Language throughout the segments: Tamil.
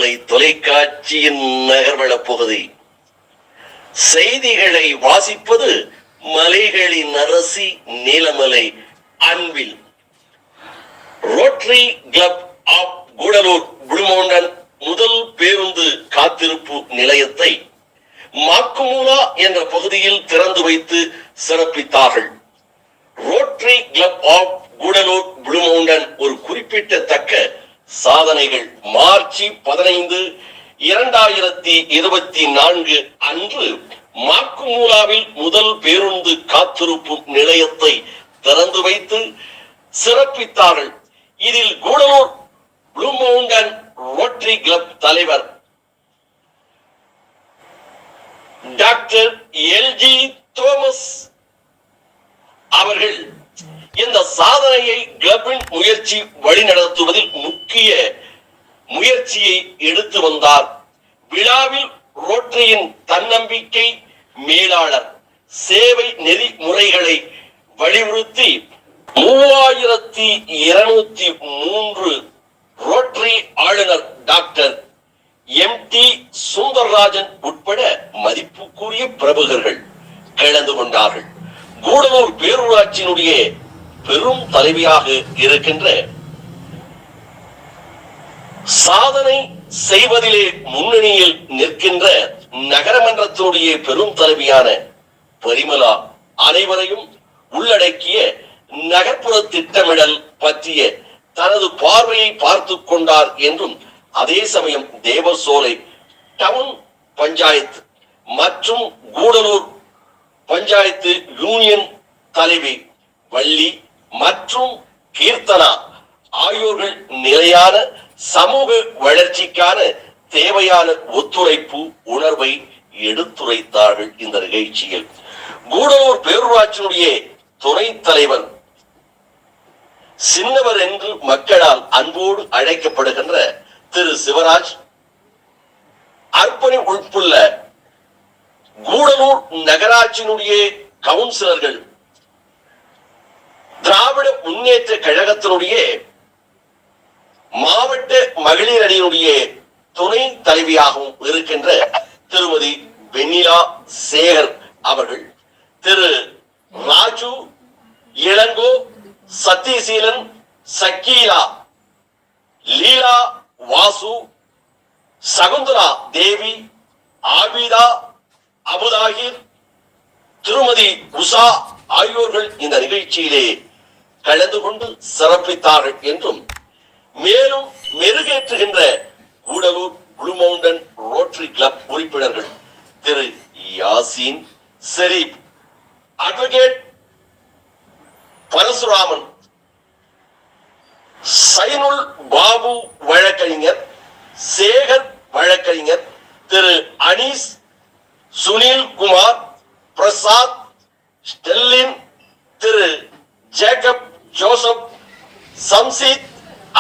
நீலமலை தொலைக்காட்சியின் நகர்வள பகுதி. செய்திகளை வாசிப்பது மலைகளின் அரசி நீலமலை அன்பில். Rotary club of Gudalur blue mountain முதல் பேருந்து காத்திருப்பு நிலையத்தை மாக்குமூலா என்ற பகுதியில் திறந்து வைத்து சிறப்பித்தார்கள். Rotary club of Gudalur blue mountain ஒரு குறிப்பிடத்தக்க சாதனைகள். மார்ச் 15, 2024 அன்று மாக்குமூலாவில் முதல் பேருந்து காத்திருப்பு நிலையத்தை திறந்து வைத்து சிறப்பித்தார்கள். இதில் Gudalur blue mountain rotary club தலைவர் டாக்டர் எல்ஜி தோமஸ் அவர்கள் இந்த சாதனையை கிளப்பின் முயற்சி வழிநடத்துவதில் முக்கிய முயற்சியை எடுத்து வந்தார். விழாவில் ரோட்டரியின் தன்னம்பிக்கை மேலாளர் சேவை நெறிமுறைகளை வலியுறுத்தி 3203 ரோட்டரி ஆளுநர் டாக்டர் எம்.டி. சுந்தரராஜன் உட்பட மதிப்புக்குரிய பிரமுகர்கள் கலந்து கொண்டார்கள். கூடலூர் பேரூராட்சியினுடைய பெரும் தலைவியாக இருக்கின்ற, சாதனை செய்வதிலே முன்னணியில் நிற்கின்ற நகரமன்றத்தினுடைய பெரும் தலைவியான பரிமலா அனைவரையும் உள்ளடக்கிய நகர்ப்புற திட்டமிடல் பற்றிய தனது பார்வையை பார்த்து கொண்டார் என்றும், அதே சமயம் தேவசோலை டவுன் பஞ்சாயத்து மற்றும் கூடலூர் பஞ்சாயத்து யூனியன் தலைவி வள்ளி மற்றும் கீர்த்தனா ஆகியோர்கள் நிலையான சமூக வளர்ச்சிக்கான தேவையான ஒத்துழைப்பு உணர்வை எடுத்துரைத்தார்கள். இந்த நிகழ்ச்சியில் கூடலூர் பேரூராட்சியினுடைய துணைத் தலைவர், சின்னவர் என்று மக்களால் அன்போடு அழைக்கப்படுகின்ற திரு சிவராஜ், அர்ப்பணி உட்புள்ள கூடலூர் நகராட்சியினுடைய கவுன்சிலர்கள், திராவிட முன்னேற்ற கழகத்தினுடைய மாவட்ட மகளிர் அணியினுடைய துணை தலைவியாகவும் இருக்கின்ற திருமதி வெண்ணிலா சேகர் அவர்கள், திரு ராஜு, இளங்கோ, சத்தியசீலன், சக்கீலா, லீலா, வாசு, சகுந்தலா தேவி, ஆபிதா, அபுதாகிர், திருமதி உஷா ஆகியோர்கள் இந்த நிகழ்ச்சியிலே கலந்து கொண்டு சிறப்பித்தார்கள் என்றும், மேலும் மெருகேற்றுகின்ற Gudalur blue mountain rotary club உறுப்பினர்கள் திரு யாசின் ஷெரீப், அட்வொகேட் பரசுராமன், சைனுல் பாபு வழக்கறிஞர், சேகர் வழக்கறிஞர், Thiru Anees, Sunil Kumar, Prasad, Stellin, Thiru Jacob Joseph, Samsheed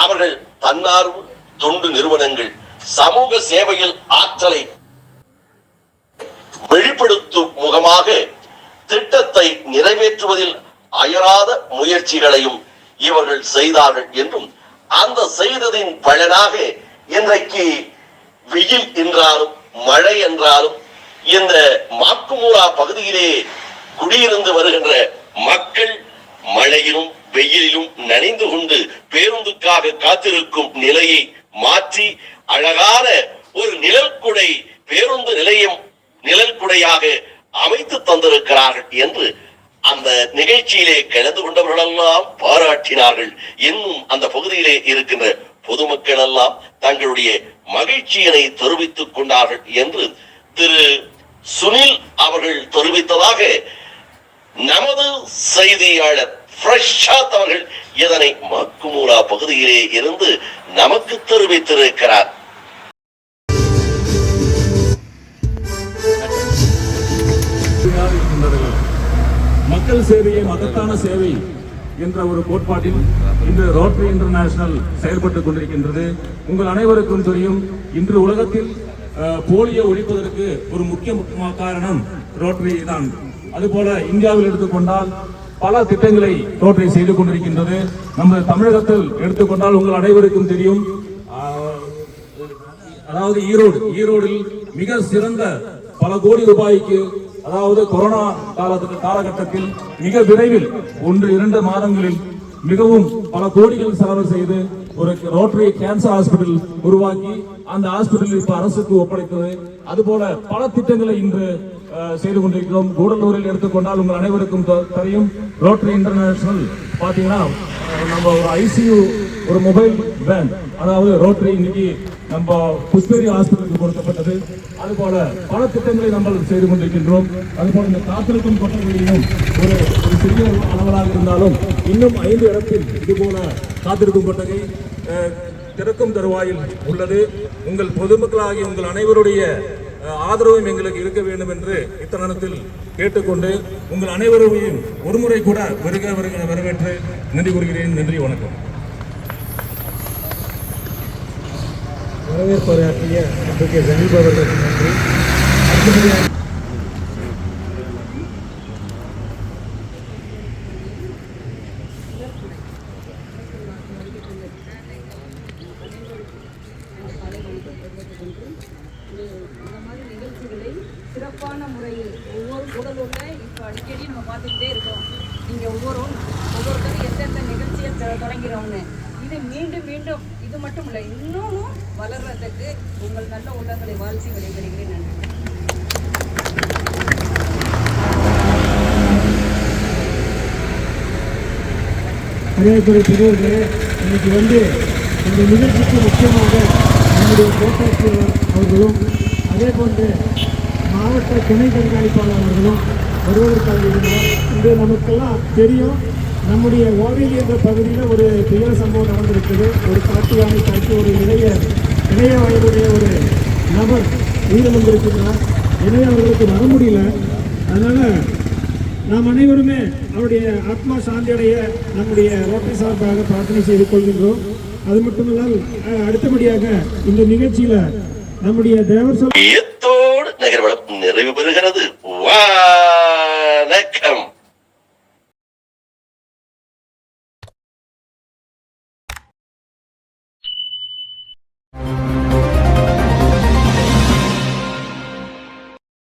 அவர்கள் தன்னார்வ தொண்டு நிறுவனங்கள் சமூக சேவையில் ஆற்றலை வெளிப்படுத்தும் முகமாக திட்டத்தை நிறைவேற்றுவதில் அயராத முயற்சிகளையும் இவர்கள் செய்தார்கள் என்றும், அந்த செய்ததின் பலனாக இன்றைக்கு வெயில் என்றாலும் மழை என்றாலும் இந்த மாக்குமூலா பகுதியிலே குடியிருந்து வருகின்ற மக்கள் மழையிலும் வெயிலிலும் நனைந்து கொண்டு பேருந்துக்காக காத்திருக்கும் நிலையை மாற்றி அழகான ஒரு நிழல்குடை பேருந்து நிலையம் நிழல்குடையாக அமைத்து தந்திருக்கிறார்கள் என்று அந்த நிகழ்ச்சியிலே கலந்து கொண்டவர்களெல்லாம் பாராட்டினார்கள். இன்னும் அந்த பகுதியிலே இருக்கின்ற பொதுமக்கள் எல்லாம் தங்களுடைய மகிழ்ச்சியினை தெரிவித்துக் கொண்டார்கள் என்று திரு சுனில் அவர்கள் தெரிவித்ததாக நமது செய்தியாளர் பிரசாத் அவர்கள் இதனை மாக்குமூலா பகுதியிலே இருந்து நமக்கு தெரிவித்திருக்கிறார். மக்கள் சேவையை மகத்தான சேவை என்ற ஒரு கோட்பாட்டில் இன்று ரோட்டரி இன்டர்நேஷனல் செயல்பட்டுக் கொண்டிருக்கின்றது. உங்கள் அனைவருக்கும் தெரியும், இன்று உலகத்தில் போலியோ ஒழிப்பதற்கு ஒரு முக்கிய காரணம் ரோட்டரி தான். அதுபோல இந்தியாவில் எடுத்துக்கொண்டால் பல திட்டங்களை ரோட்டரி செய்து கொண்டிருக்கின்றது. நமது தமிழகத்தில் எடுத்துக்கொண்டால் உங்கள் அனைவருக்கும் தெரியும், அதாவது ஈரோடில் மிக சிறந்த பல கோடி ரூபாய்க்கு, அதாவது கொரோனா காலகட்டத்தில் மிக விரைவில் 1-2 மாதங்களில் மிகவும் பல கோடிகள் செலவு செய்து ஒரு ரோட்டரி கேன்சர் ஹாஸ்பிட்டல் உருவாக்கி அந்த ஹாஸ்பிட்டல் இப்ப அரசுக்கு ஒப்படைத்தது. அதுபோல பல திட்டங்களை இன்று செய்து கொண்டிருக்கிறோம். கூடலூரில் எடுத்துக்கொண்டால் உங்கள் அனைவருக்கும் தெரியும், ரோட்டரி இன்டர்நேஷனல் பாத்தீங்கன்னா நம்ம ஒரு ஐசியூ, ஒரு மொபைல் வேன், அதாவது ரோட்டரி இன்னைக்கு நம்ம புஷ்பேரி ஹாஸ்பிட்டலுக்கு கொடுக்கப்பட்டது. அதுபோல பல திட்டங்களை நம்ம செய்து கொண்டிருக்கின்றோம். அதுபோல இந்த காத்திருக்கும் கொட்டகையிலும் ஒரு சிறிய அளவலாக இருந்தாலும் இன்னும் 5 இடத்தில் இதுபோல காத்திருக்கும் கொட்டகை திறக்கும் தருவாயில் உள்ளது. உங்கள் பொதுமக்களாகிய உங்கள் அனைவருடைய ஆதரவும் எங்களுக்கு இருக்க வேண்டும் என்று இத்தருணத்தில் கேட்டுக்கொண்டு உங்கள் அனைவரையும் ஒருமுறை கூட வரவேற்று நன்றி கூறுகிறேன். நன்றி, வணக்கம். வரவேற்புரையாற்றிய ஜனீப் அவர்களுக்கு நன்றி. இந்த மாதிரி நிகழ்ச்சிகளை சிறப்பான முறையில் ஒவ்வொரு கூடலூர்ல இப்போ அடிக்கடி நம்ம பார்த்துக்கிட்டே இருக்கோம். நீங்கள் ஒவ்வொருத்தரும் எந்தெந்த நிகழ்ச்சியை தொடங்கிறோம்னு இது மீண்டும் மீண்டும் இது மட்டும் இல்லை, இன்னும் வளர்றதுக்கு உங்கள் நல்ல உள்ளங்களை வாழ்த்தி விடைபெறுகிறேன். நன்றி. வரவேற்புரை பெரியவர்களே, இன்னைக்கு இந்த நிகழ்ச்சிக்கு முக்கியமாக நம்முடைய கோட்டாட்சியர் அவர்களும் அதே போன்று மாவட்ட துணை கண்காணிப்பாளர் அவர்களும் வருவதற்காக இருந்தார். இது நமக்கெல்லாம் தெரியும், நம்முடைய ஓவேலி என்ற பகுதியில் ஒரு துயர சம்பவம் நடந்திருக்குது. ஒரு காட்டு யானை தாக்கி ஒரு இளைய வயதுடைய ஒரு நபர் உயிரிழந்திருக்கிறார். எனவே அவர்களுக்கு வர முடியல. அதனால் நாம் அனைவருமே அவருடைய ஆத்மா சாந்தியடைய நம்முடைய ரோட்டரி சார்பாக பிரார்த்தனை செய்து கொள்கின்றோம். அது மட்டுமல்லால் அடுத்தபடியாக இந்த நிகழ்ச்சியில நம்முடைய தேவர் நிறைவு பெறுகிறது.